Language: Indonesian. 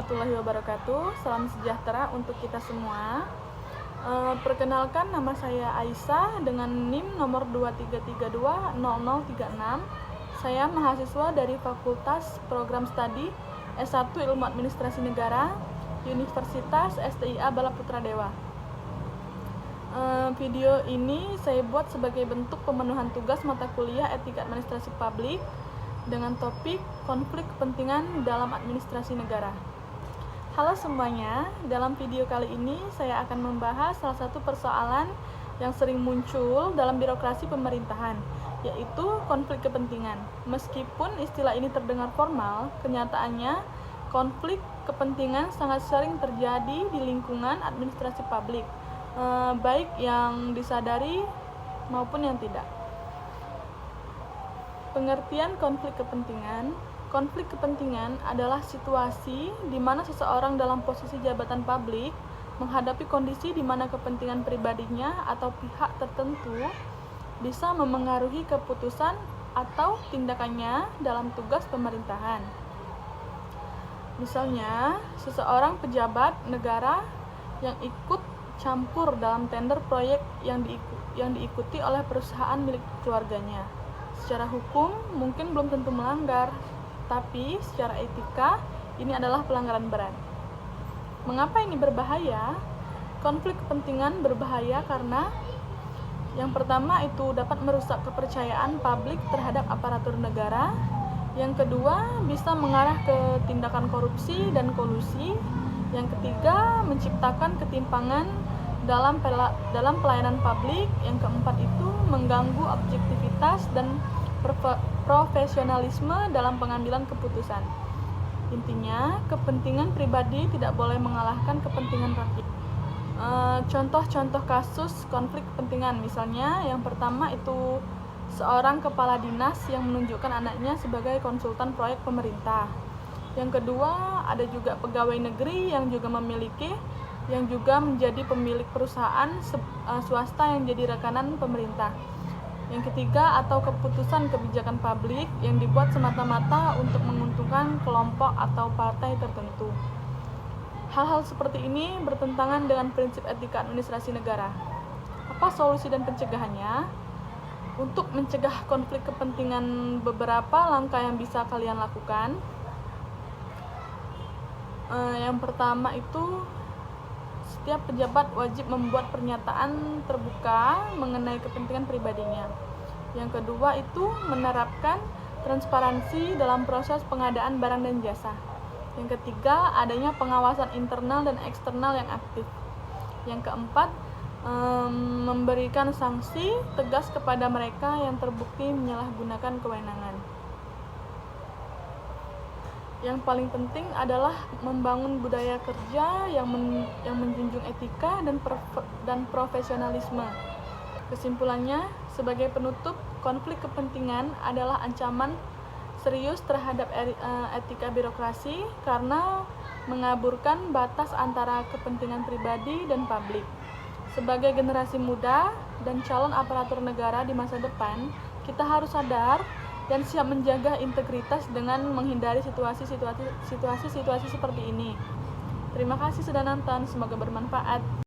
warahmatullahi wabarakatuh. Salam sejahtera untuk kita semua. Perkenalkan, nama saya Aisyah dengan NIM nomor 23320036. Saya mahasiswa dari Fakultas Program Studi S1 Ilmu Administrasi Negara, Universitas STIA Balaputra Dewa. Video ini saya buat sebagai bentuk pemenuhan tugas mata kuliah Etika Administrasi Publik dengan topik konflik kepentingan dalam administrasi negara. Halo semuanya, dalam video kali ini saya akan membahas salah satu persoalan yang sering muncul dalam birokrasi pemerintahan, yaitu konflik kepentingan. Meskipun istilah ini terdengar formal, kenyataannya konflik kepentingan sangat sering terjadi di lingkungan administrasi publik, baik yang disadari maupun yang tidak. Pengertian konflik kepentingan. Konflik kepentingan adalah situasi di mana seseorang dalam posisi jabatan publik menghadapi kondisi di mana kepentingan pribadinya atau pihak tertentu bisa memengaruhi keputusan atau tindakannya dalam tugas pemerintahan. Misalnya, seseorang pejabat negara yang ikut campur dalam tender proyek yang diikuti oleh perusahaan milik keluarganya. Secara hukum mungkin belum tentu melanggar, tapi secara etika ini adalah pelanggaran berat. Mengapa ini berbahaya? Konflik kepentingan berbahaya karena yang pertama itu dapat merusak kepercayaan publik terhadap aparatur negara. Yang kedua, bisa mengarah ke tindakan korupsi dan kolusi. Yang ketiga, menciptakan ketimpangan dalam pelayanan publik. Yang keempat itu mengganggu objektivitas dan profesionalisme dalam pengambilan keputusan. Intinya, kepentingan pribadi tidak boleh mengalahkan kepentingan rakyat. Contoh-contoh kasus konflik kepentingan, misalnya yang pertama itu seorang kepala dinas yang menunjukkan anaknya sebagai konsultan proyek pemerintah. Yang kedua, ada juga pegawai negeri yang juga menjadi pemilik perusahaan swasta yang jadi rekanan pemerintah. Yang ketiga, atau keputusan kebijakan publik yang dibuat semata-mata untuk menguntungkan kelompok atau partai tertentu. Hal-hal seperti ini bertentangan dengan prinsip etika administrasi negara. Apa solusi dan pencegahannya? Untuk mencegah konflik kepentingan, beberapa langkah yang bisa kalian lakukan. Yang pertama itu, setiap pejabat wajib membuat pernyataan terbuka mengenai kepentingan pribadinya. Yang kedua itu menerapkan transparansi dalam proses pengadaan barang dan jasa. Yang ketiga, adanya pengawasan internal dan eksternal yang aktif. Yang keempat, memberikan sanksi tegas kepada mereka yang terbukti menyalahgunakan kewenangan. Yang paling penting adalah membangun budaya kerja yang menjunjung etika dan profesionalisme. Kesimpulannya, sebagai penutup, konflik kepentingan adalah ancaman serius terhadap etika birokrasi karena mengaburkan batas antara kepentingan pribadi dan publik. Sebagai generasi muda dan calon aparatur negara di masa depan, kita harus sadar dan siap menjaga integritas dengan menghindari situasi seperti ini. Terima kasih sudah nonton, semoga bermanfaat.